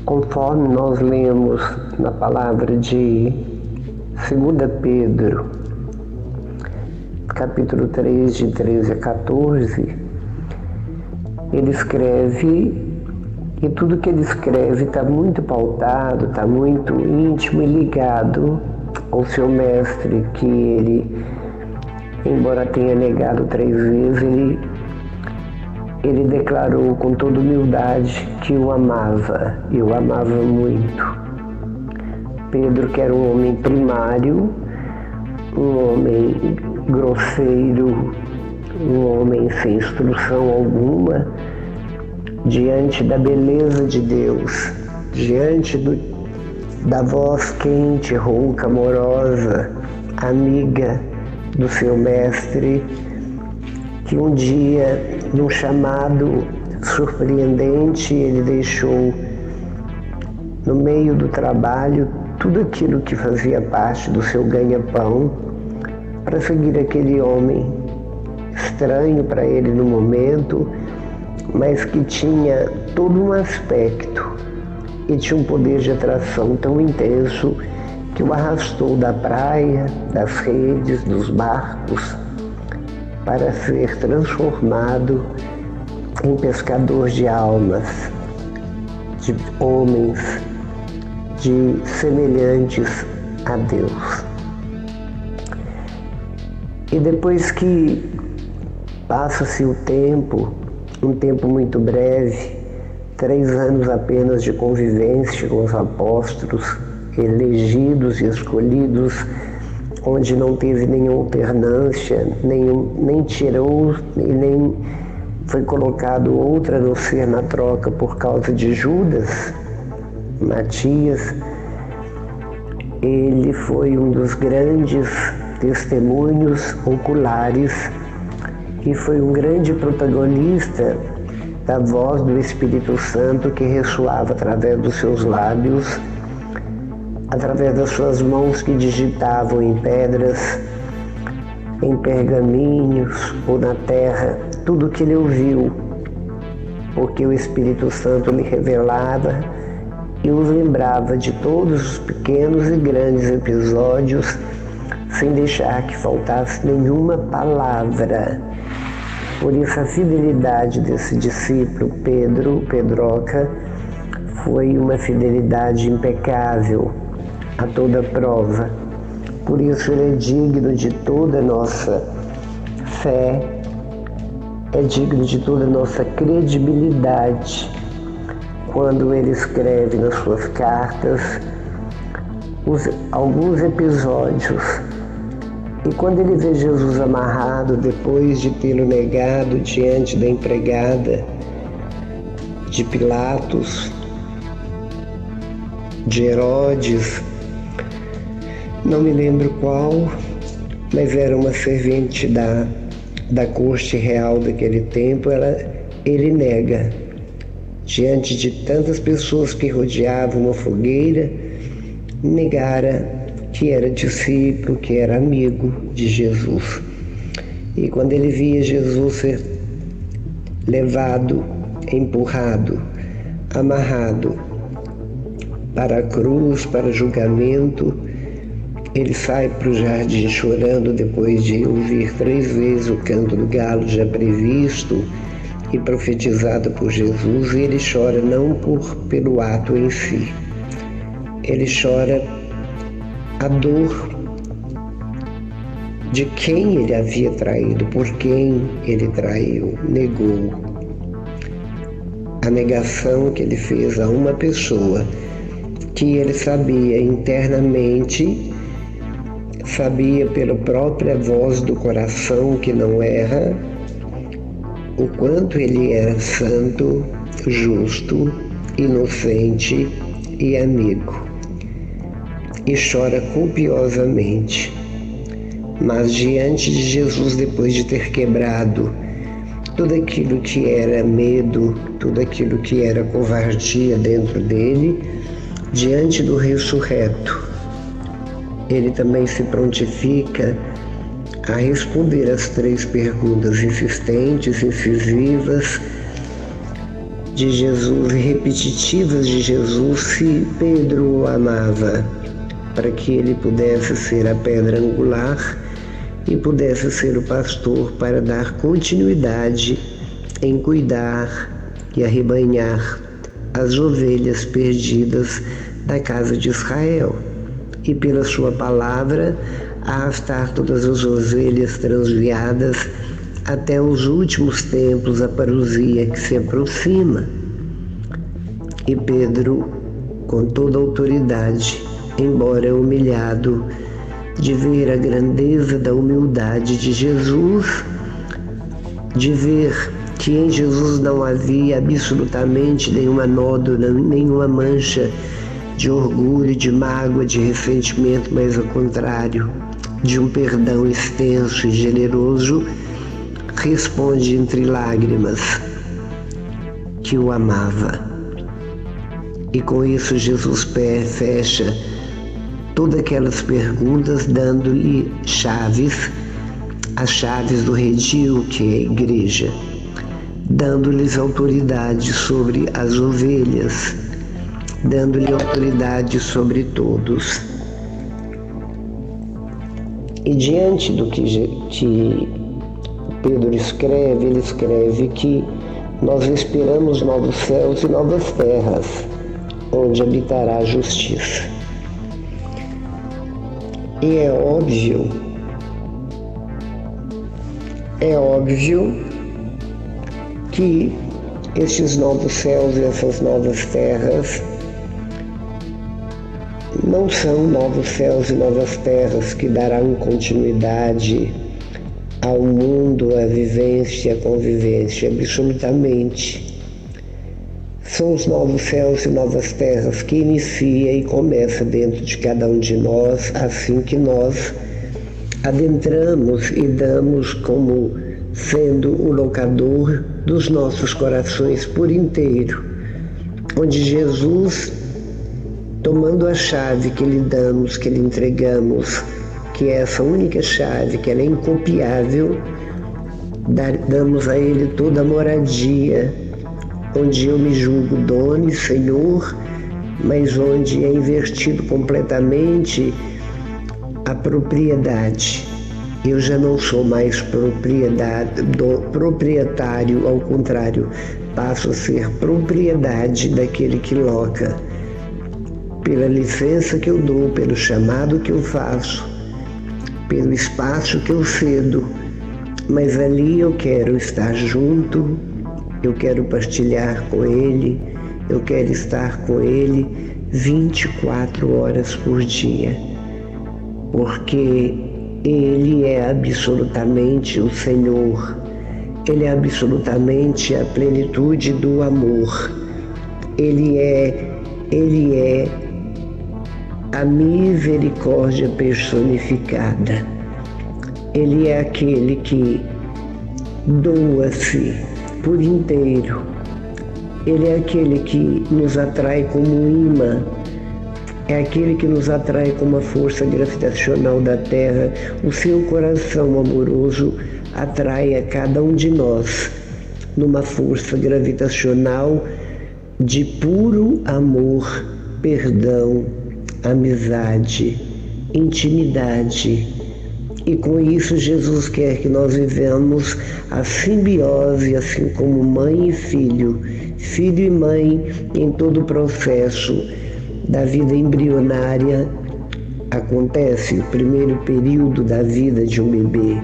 Conforme nós lemos na palavra de 2 Pedro, capítulo 3, de 13 a 14, ele escreve, e tudo que ele escreve está muito pautado, está muito íntimo e ligado ao seu mestre, que ele, embora tenha negado 3 vezes, ele declarou com toda humildade que o amava, e o amava muito. Pedro, que era um homem primário, um homem grosseiro, um homem sem instrução alguma, diante da beleza de Deus, diante da voz quente, rouca, amorosa, amiga do seu mestre, que um dia, num chamado surpreendente, ele deixou no meio do trabalho tudo aquilo que fazia parte do seu ganha-pão para seguir aquele homem estranho para ele no momento, mas que tinha todo um aspecto e tinha um poder de atração tão intenso que o arrastou da praia, das redes, dos barcos, para ser transformado em pescador de almas, de homens, de semelhantes a Deus. E depois que passa-se o tempo, um tempo muito breve, 3 anos apenas de convivência com os apóstolos, elegidos e escolhidos, onde não teve nenhuma alternância, nem tirou e nem foi colocado outra a não ser na troca por causa de Judas, Matias. Ele foi um dos grandes testemunhos oculares e foi um grande protagonista da voz do Espírito Santo que ressoava através dos seus lábios, através das suas mãos que digitavam em pedras, em pergaminhos ou na terra, tudo o que ele ouviu, porque o Espírito Santo lhe revelava e os lembrava de todos os pequenos e grandes episódios, sem deixar que faltasse nenhuma palavra. Por isso a fidelidade desse discípulo, Pedroca, foi uma fidelidade impecável a toda prova. Por isso ele é digno de toda a nossa fé, é digno de toda a nossa credibilidade quando ele escreve nas suas cartas alguns episódios. E quando ele vê Jesus amarrado, depois de tê-lo negado diante da empregada de Pilatos, de Herodes, não me lembro qual, mas era uma servente da corte real daquele tempo, ele nega, diante de tantas pessoas que rodeavam uma fogueira, negara que era discípulo, que era amigo de Jesus. E quando ele via Jesus ser levado, empurrado, amarrado para a cruz, para julgamento, ele sai para o jardim chorando depois de ouvir 3 vezes o canto do galo já previsto e profetizado por Jesus, e ele chora não pelo ato em si, ele chora a dor de quem ele havia traído, por quem ele traiu, negou. A negação que ele fez a uma pessoa que ele sabia internamente, sabia pela própria voz do coração que não erra, o quanto ele era santo, justo, inocente e amigo. E chora copiosamente. Mas diante de Jesus, depois de ter quebrado tudo aquilo que era medo, tudo aquilo que era covardia dentro dele, diante do ressurreto, ele também se prontifica a responder as 3 perguntas insistentes, incisivas, de Jesus e repetitivas de Jesus se Pedro o amava, para que ele pudesse ser a pedra angular e pudesse ser o pastor para dar continuidade em cuidar e arrebanhar as ovelhas perdidas da casa de Israel, e pela sua palavra arrastar todas as ovelhas transviadas até os últimos tempos, a parousia que se aproxima. E Pedro, com toda a autoridade, embora humilhado, de ver a grandeza da humildade de Jesus, de ver que em Jesus não havia absolutamente nenhuma nódoa, nenhuma mancha de orgulho, de mágoa, de ressentimento, mas ao contrário, de um perdão extenso e generoso, responde entre lágrimas que o amava. E com isso Jesus fecha todas aquelas perguntas, dando-lhe chaves, as chaves do redil, que é a igreja, dando-lhes autoridade sobre as ovelhas, dando-lhe autoridade sobre todos. E diante do que Pedro escreve, ele escreve que nós esperamos novos céus e novas terras, onde habitará a justiça. E é óbvio que estes novos céus e essas novas terras não são novos céus e novas terras que darão continuidade ao mundo, à vivência, à convivência, absolutamente. São os novos céus e novas terras que inicia e começa dentro de cada um de nós, assim que nós adentramos e damos como sendo o locador dos nossos corações por inteiro, onde Jesus, tomando a chave que lhe damos, que lhe entregamos, que é essa única chave, que ela é incopiável, damos a ele toda a moradia, onde eu me julgo dono e senhor, mas onde é invertido completamente a propriedade. Eu já não sou mais proprietário, ao contrário, passo a ser propriedade daquele que loca, pela licença que eu dou, pelo chamado que eu faço, pelo espaço que eu cedo, mas ali eu quero estar junto, eu quero partilhar com ele, eu quero estar com ele 24 horas por dia, porque ele é absolutamente o Senhor, ele é absolutamente a plenitude do amor, ele é a misericórdia personificada. Ele é aquele que doa-se por inteiro. Ele é aquele que nos atrai como um imã. É aquele que nos atrai como a força gravitacional da Terra. O seu coração amoroso atrai a cada um de nós numa força gravitacional de puro amor, perdão, amizade, intimidade. E com isso Jesus quer que nós vivamos a simbiose, assim como mãe e filho, filho e mãe, em todo o processo da vida embrionária. Acontece o primeiro período da vida de um bebê,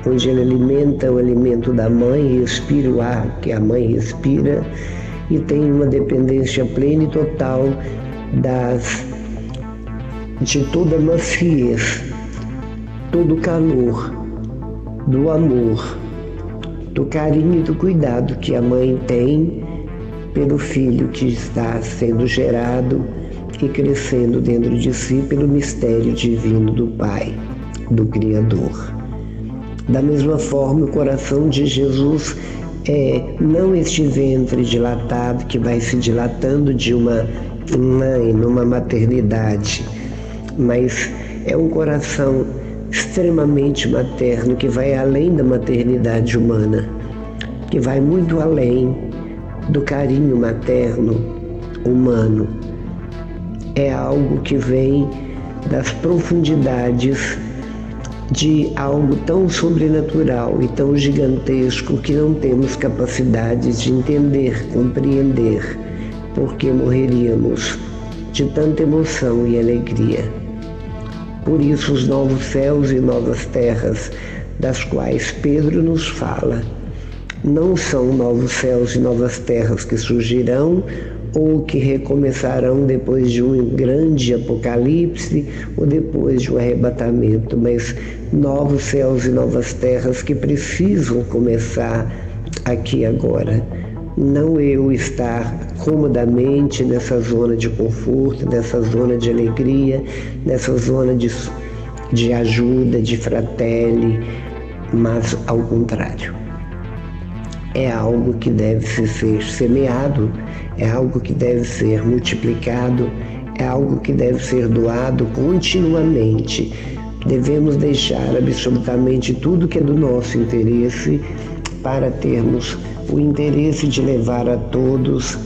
onde ele alimenta o alimento da mãe, respira o ar que a mãe respira e tem uma dependência plena e total de toda a maciez, todo o calor, do amor, do carinho e do cuidado que a mãe tem pelo filho que está sendo gerado e crescendo dentro de si pelo mistério divino do Pai, do Criador. Da mesma forma, o coração de Jesus é não este ventre dilatado que vai se dilatando de uma mãe numa maternidade, mas é um coração extremamente materno que vai além da maternidade humana, que vai muito além do carinho materno humano. É algo que vem das profundidades de algo tão sobrenatural e tão gigantesco que não temos capacidade de entender, compreender, porque morreríamos de tanta emoção e alegria. Por isso, os novos céus e novas terras, das quais Pedro nos fala, não são novos céus e novas terras que surgirão ou que recomeçarão depois de um grande apocalipse ou depois de um arrebatamento, mas novos céus e novas terras que precisam começar aqui agora. Não eu estar comodamente nessa zona de conforto, nessa zona de alegria, nessa zona de ajuda, de fratelli, mas ao contrário. É algo que deve ser semeado, é algo que deve ser multiplicado, é algo que deve ser doado continuamente. Devemos deixar absolutamente tudo que é do nosso interesse para termos o interesse de levar a todos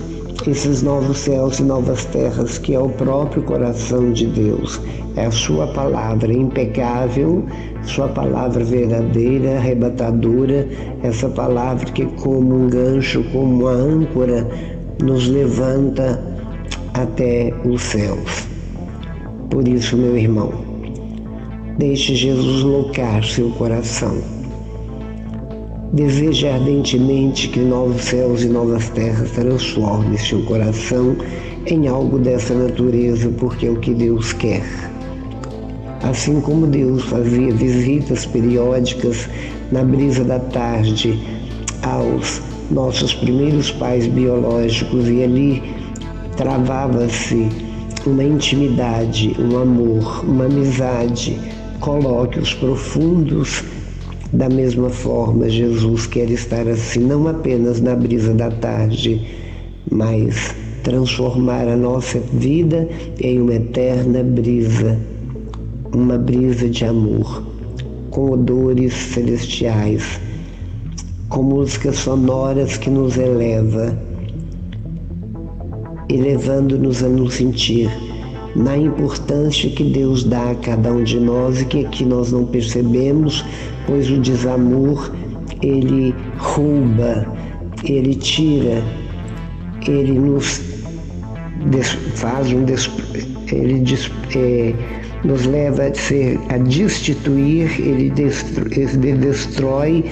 esses novos céus e novas terras, que é o próprio coração de Deus. É a sua palavra impecável, sua palavra verdadeira, arrebatadora, essa palavra que como um gancho, como uma âncora, nos levanta até os céus. Por isso, meu irmão, deixe Jesus locar seu coração. Deseje ardentemente que novos céus e novas terras transformem seu coração em algo dessa natureza, porque é o que Deus quer. Assim como Deus fazia visitas periódicas na brisa da tarde aos nossos primeiros pais biológicos, e ali travava-se uma intimidade, um amor, uma amizade, colóquios profundos. Da mesma forma, Jesus quer estar assim, não apenas na brisa da tarde, mas transformar a nossa vida em uma eterna brisa, uma brisa de amor, com odores celestiais, com músicas sonoras que nos eleva, elevando-nos a nos sentir na importância que Deus dá a cada um de nós e que aqui nós não percebemos, pois o desamor, ele rouba, ele tira, ele nos faz nos leva a destituir, ele destrói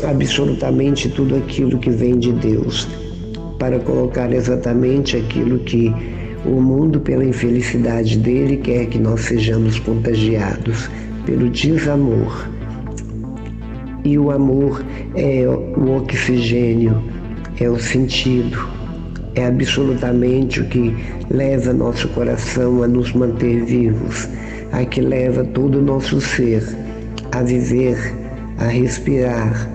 absolutamente tudo aquilo que vem de Deus, para colocar exatamente aquilo que o mundo, pela infelicidade dele, quer que nós sejamos contagiados pelo desamor. E o amor é o oxigênio, é o sentido, é absolutamente o que leva nosso coração a nos manter vivos, a que leva todo o nosso ser a viver, a respirar,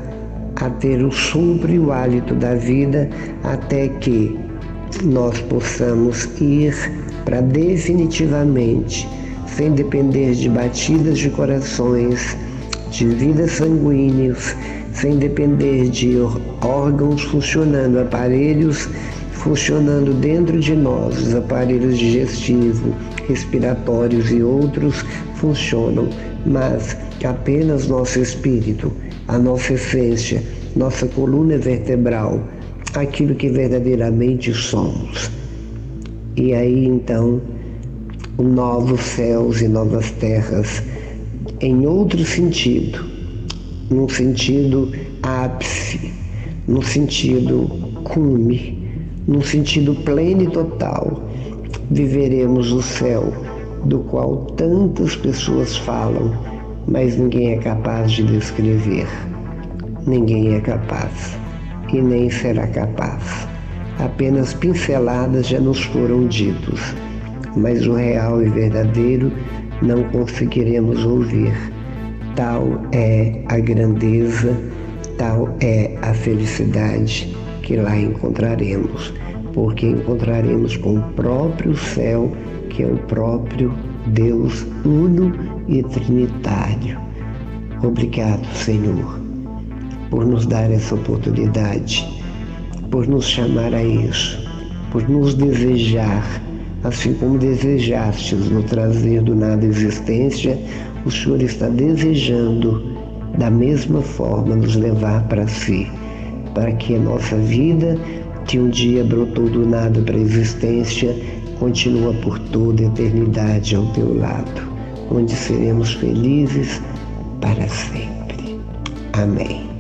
a ter o sopro e o hálito da vida, até que nós possamos ir para definitivamente, sem depender de batidas de corações, de vidas sanguíneas, sem depender de órgãos funcionando, aparelhos funcionando dentro de nós, os aparelhos digestivos, respiratórios e outros funcionam, mas apenas nosso espírito, a nossa essência, nossa coluna vertebral, aquilo que verdadeiramente somos. E aí então, novos céus e novas terras, em outro sentido, num sentido ápice, num sentido cume, num sentido pleno e total, viveremos o céu do qual tantas pessoas falam, mas ninguém é capaz de descrever. Ninguém é capaz. E nem será capaz. Apenas pinceladas já nos foram ditos, mas o real e verdadeiro não conseguiremos ouvir. Tal é a grandeza, tal é a felicidade que lá encontraremos, porque encontraremos com o próprio céu, que é o próprio Deus uno e trinitário. Obrigado, Senhor, por nos dar essa oportunidade por nos chamar a isso, por nos desejar, assim como desejastes no trazer do nada à existência, o Senhor está desejando da mesma forma nos levar para si, para que a nossa vida, que um dia brotou do nada para a existência, continua por toda a eternidade ao teu lado, onde seremos felizes para sempre. Amém.